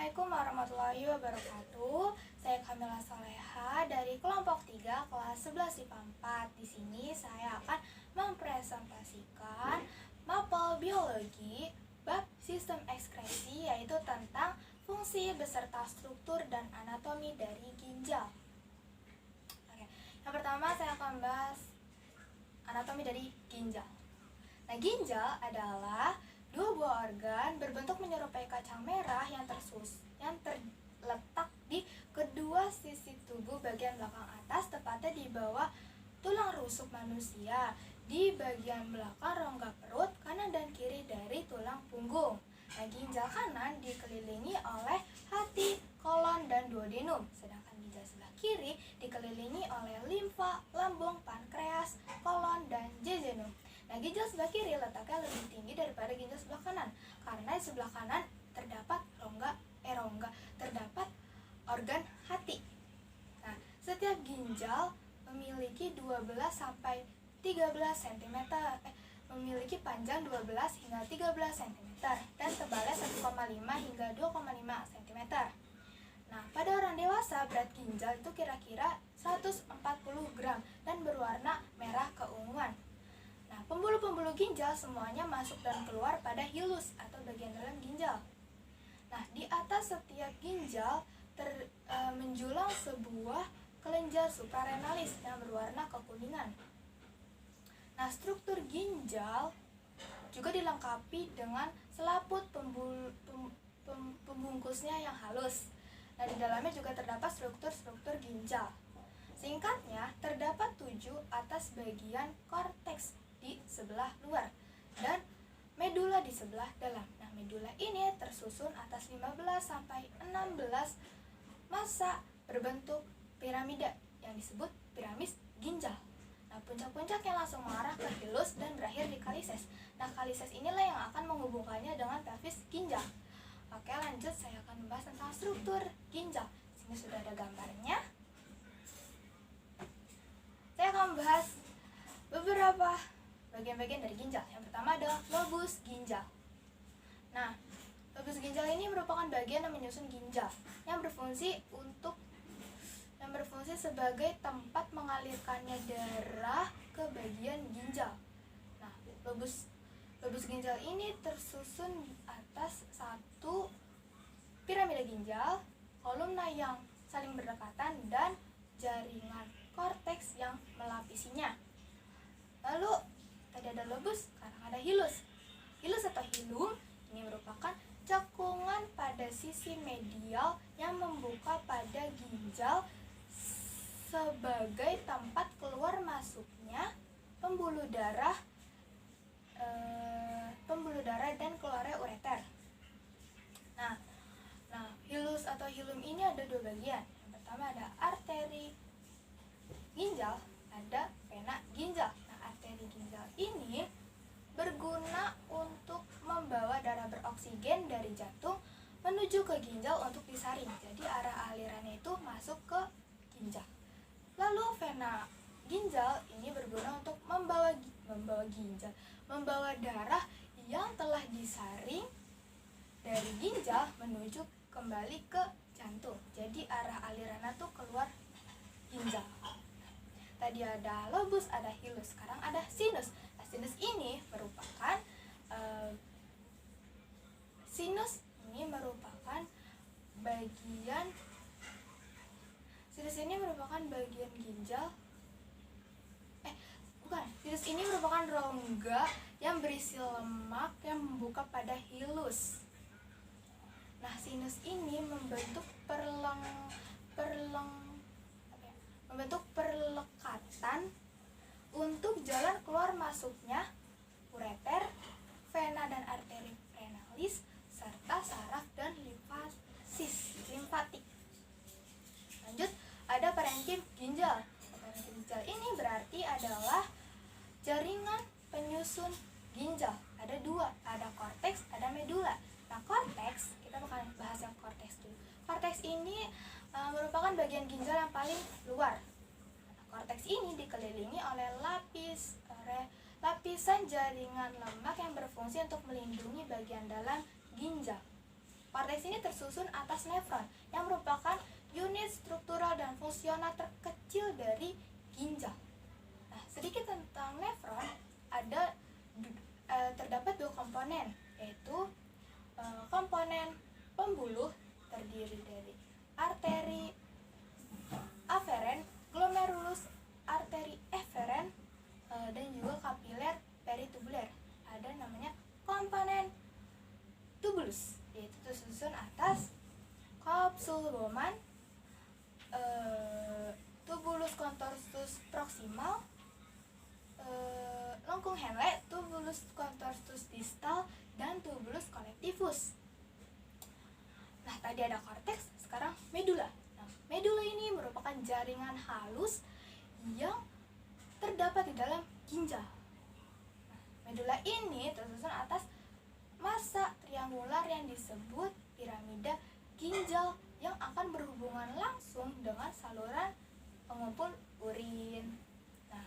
Assalamualaikum warahmatullahi wabarakatuh. Saya Kamila Soleha dari kelompok 3 kelas 11 IPA 4. Di sini saya akan mempresentasikan mapel biologi bab sistem ekskresi, yaitu tentang fungsi beserta struktur dan anatomi dari ginjal. Yang pertama saya akan bahas anatomi dari ginjal. Nah, ginjal adalah dua buah organ berbentuk menyerupai kacang merah yang terletak di kedua sisi tubuh bagian belakang atas, tepatnya di bawah tulang rusuk manusia, di bagian belakang rongga perut, kanan dan kiri dari tulang punggung. Nah, ginjal kanan dikelilingi oleh hati, kolon, dan duodenum, sedangkan ginjal sebelah kiri dikelilingi oleh limfa, lambung, pankreas, kolon, dan jejunum. Nah, ginjal sebelah kiri letaknya lebih tinggi daripada ginjal sebelah kanan, karena di sebelah kanan terdapat terdapat organ hati. Nah, setiap ginjal memiliki 12 sampai 13 cm, memiliki panjang 12 hingga 13 cm dan tebalnya 1,5 hingga 2,5 cm. Nah, pada orang dewasa berat ginjal itu kira-kira 140 gram dan berwarna merah keunguan. Nah, pembuluh-pembuluh ginjal semuanya masuk dan keluar pada hilus atau bagian dalam ginjal. Nah, di atas setiap ginjal menjulang sebuah kelenjar suprarenalis yang berwarna kekuningan. Nah, struktur ginjal juga dilengkapi dengan selaput pembungkusnya yang halus. Nah, di dalamnya juga terdapat struktur ginjal. Singkatnya, terdapat 7 atas bagian korteks di sebelah luar dan medula di sebelah dalam. Nah, medula ini tersusun atas 15 sampai 16 massa berbentuk piramida yang disebut piramis ginjal. Nah, puncak-puncaknya langsung mengarah ke hilus dan berakhir di kalises. Nah, kalises inilah yang akan menghubungkannya dengan pelvis ginjal. Oke, lanjut, saya akan membahas tentang struktur ginjal. Sini sudah ada gambarnya. Saya akan membahas beberapa bagian-bagian dari ginjal. Yang pertama adalah lobus ginjal. Nah, lobus ginjal ini merupakan bagian yang menyusun ginjal yang berfungsi sebagai tempat mengalirkannya darah ke bagian ginjal. Nah, lobus ginjal ini tersusun atas satu piramida ginjal, kolumna yang saling berdekatan, dan jaringan korteks yang melapisinya. Lalu tadi ada lobus, sekarang ada hilus. Hilus atau hilum ini merupakan cekungan pada sisi medial yang membuka pada ginjal sebagai tempat keluar masuknya pembuluh darah dan keluarnya ureter. Nah, hilus atau hilum ini ada dua bagian. Yang pertama ada arteri ginjal, ada vena ginjal. Nah, arteri ginjal ini berguna untuk membawa darah beroksigen dari jantung menuju ke ginjal untuk disaring. Jadi arah alirannya itu masuk ke ginjal. Lalu vena ginjal ini berguna untuk membawa darah yang telah disaring dari ginjal menuju kembali ke jantung. Jadi arah alirannya tuh keluar ginjal. Tadi ada lobus, ada hilus, sekarang ada sinus. Nah, sinus ini merupakan bagian ginjal. Sinus ini merupakan rongga yang berisi lemak yang membuka pada hilus. Nah, sinus ini membentuk perlekatan untuk jalan keluar masuknya ureter, vena dan arteri renalis, serta saraf dan limfatik. Lanjut, ada parenkim ginjal. Parenkim ginjal ini berarti adalah jaringan penyusun ginjal. Ada dua, ada korteks, ada medula. Nah, korteks, kita bakal bahas yang korteks dulu. Korteks ini merupakan bagian ginjal yang paling luar. Korteks ini dikelilingi oleh lapisan jaringan lemak yang berfungsi untuk melindungi bagian dalam ginjal. korteks ini tersusun atas nefron yang merupakan unit struktural dan fungsional terkecil dari ginjal. Nah, sedikit tentang nefron, terdapat dua komponen, yaitu komponen pembuluh terdiri dari arteri aferen, glomerulus, arteri eferen, dan juga kapiler peritubuler. Ada namanya komponen tubulus, yaitu tersusun atas kapsul Bowman, tubulus contortus proximal, lengkung Henle, tubulus contortus distal, dan tubulus collectivus. Nah, tadi ada korteks, sekarang medula. Nah, medula ini merupakan jaringan halus yang terdapat di dalam ginjal. Nah, medula ini tersusun atas massa triangular yang disebut piramida ginjal yang akan berhubungan langsung dengan saluran pengumpul urin. Nah,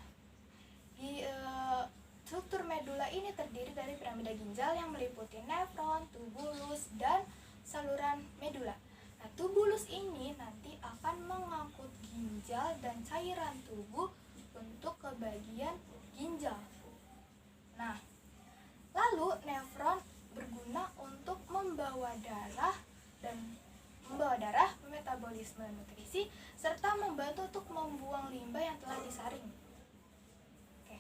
struktur medula ini terdiri dari piramida ginjal yang meliputi nefron, tubulus, dan saluran medula. Nah, tubulus ini nanti akan mengangkut ginjal dan cairan tubuh untuk ke bagian ginjal. Nah, lalu nefron berguna untuk membawa darah, metabolisme nutrisi, serta membantu untuk membuang limbah yang telah disaring. Oke.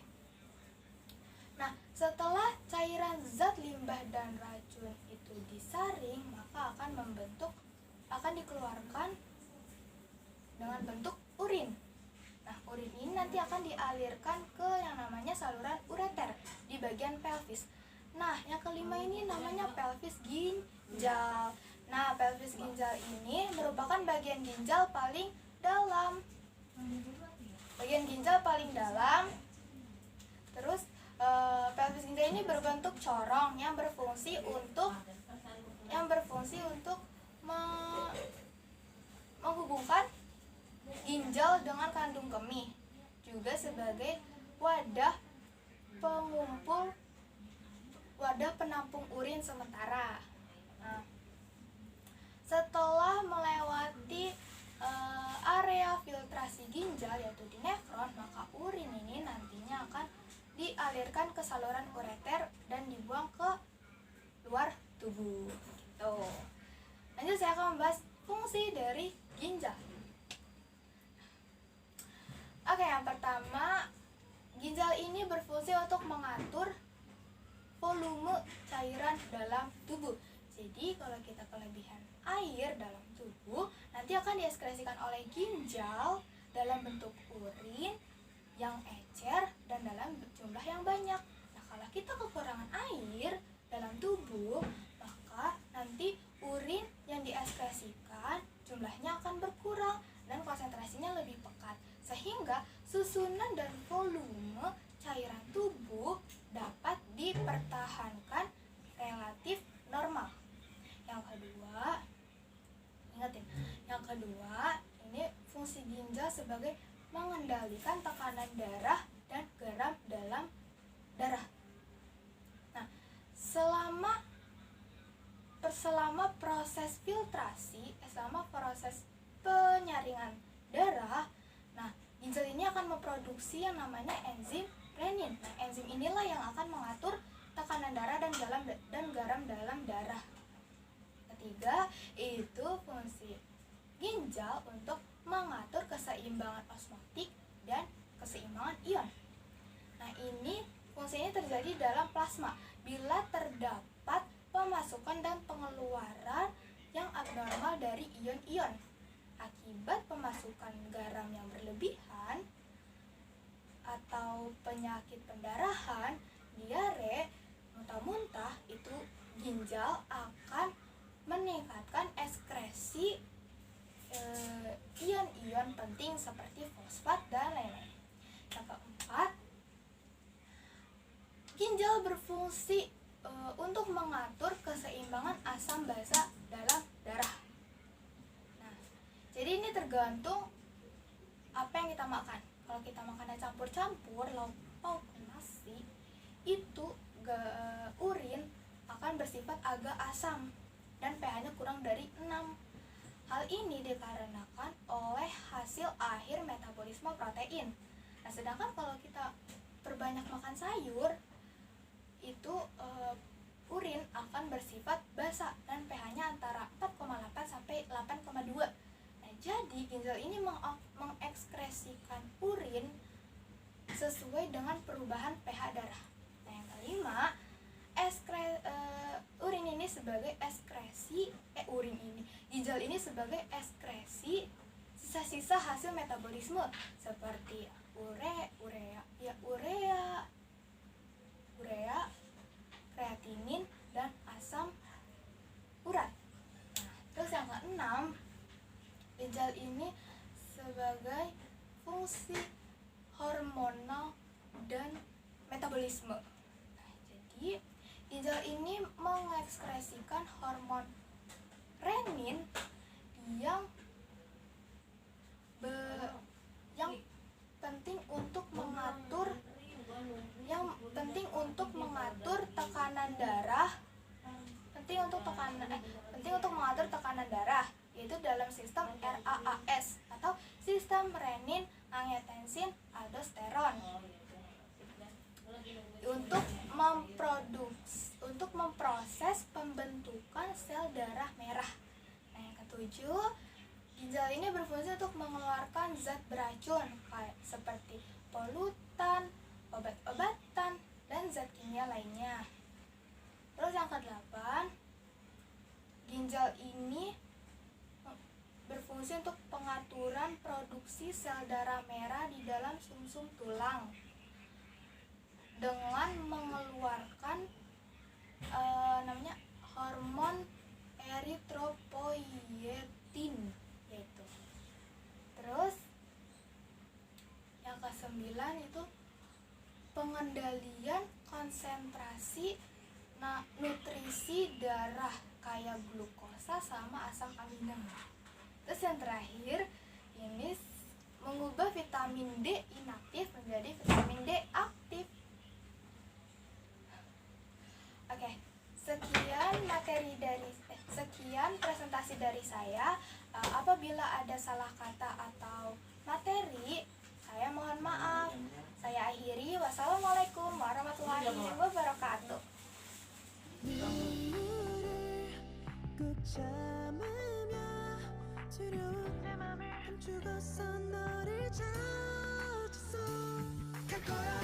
Nah, setelah cairan zat limbah dan racun itu disaring, maka akan dikeluarkan dengan bentuk urin. Nah, urin ini nanti akan dialirkan ke yang namanya saluran ureter di bagian pelvis. Nah, yang kelima ini namanya pelvis ginjal. Nah, pelvis ginjal ini merupakan bagian ginjal paling dalam. Terus pelvis ginjal ini berbentuk corong yang berfungsi untuk menghubungkan ginjal dengan kandung kemih, juga sebagai wadah penampung urin sementara. Nah, setelah melewati area filtrasi ginjal yaitu di nefron, maka urin ini nantinya akan dialirkan ke saluran ureter dan dibuang ke luar tubuh. Gitu. Lanjut, saya akan membahas fungsi dari ginjal. Oke, yang pertama, ginjal ini berfungsi untuk mengatur volume cairan dalam tubuh. Jadi kalau kita kelebihan air dalam tubuh, nanti akan dieskresikan oleh ginjal dalam bentuk urin yang ecer dan dalam jumlah yang banyak. Nah, kalau kita kekurangan air dalam tubuh, maka nanti urin yang dieskresikan jumlahnya akan berkurang dan konsentrasinya lebih pekat, sehingga susunan dan volume cairan tubuh dapat dipertahankan relatif normal. Yang kedua, ini fungsi ginjal sebagai mengendalikan tekanan darah dan garam dalam darah. Nah, selama proses filtrasi, selama proses penyaringan darah, nah, ginjal ini akan memproduksi yang namanya enzim renin. Nah, enzim inilah yang akan mengatur tekanan darah dan garam dalam darah. Ketiga, itu fungsi ginjal untuk mengatur keseimbangan osmotik dan keseimbangan ion. Nah, ini fungsinya terjadi dalam plasma bila terdapat pemasukan dan pengeluaran yang abnormal dari ion-ion. Akibat pemasukan garam yang berlebihan atau penyakit pendarahan, diare, muntah-muntah, itu ginjal akan meningkatkan ekskresi ion-ion penting seperti fosfat dan lain-lain. Yang keempat, ginjal berfungsi untuk mengatur keseimbangan asam basa dalam darah. Nah, jadi ini tergantung apa yang kita makan. Kalau kita makannya campur-campur, lauk pauk nasi, itu urin akan bersifat agak asam. dan pH-nya kurang dari 6. Hal ini dikarenakan oleh hasil akhir metabolisme protein. Nah, sedangkan kalau kita perbanyak makan sayur, itu urin akan bersifat basa dan pH-nya antara 4,8 sampai 8,2. Nah, jadi ginjal ini mengekskresikan urin sesuai dengan perubahan pH darah. Nah, yang kelima, urin ini sebagai ekskresi ginjal ini sebagai ekskresi sisa-sisa hasil metabolisme seperti urea, kreatinin, dan asam urat. Nah, terus yang keenam, ginjal ini sebagai fungsi hormonal dan metabolisme. Nah, jadi ginjal ini mengekskresikan hormon renin yang penting untuk mengatur tekanan darah, yaitu dalam sistem RAAS atau sistem renin angiotensin aldosteron, untuk memproses pembentukan sel darah merah. Nah, yang ketujuh, ginjal ini berfungsi untuk mengeluarkan zat beracun seperti polutan, obat-obatan, dan zat kimia lainnya. Terus yang kedelapan, ginjal ini berfungsi untuk pengaturan produksi sel darah merah di dalam sumsum tulang dengan mengeluarkan hormon eritropoietin yaitu. Terus yang kesembilan itu pengendalian konsentrasi nutrisi darah kayak glukosa sama asam amino. Terus yang terakhir, ini mengubah vitamin D inaktif menjadi vitamin D aktif. Oke, sekian presentasi dari saya. Apabila ada salah kata atau materi, saya mohon maaf. Saya akhiri. Wassalamualaikum warahmatullahi wabarakatuh. 꼭 참으며 두려운 내 맘을 감추고서 너를 찾았어 갈 거야.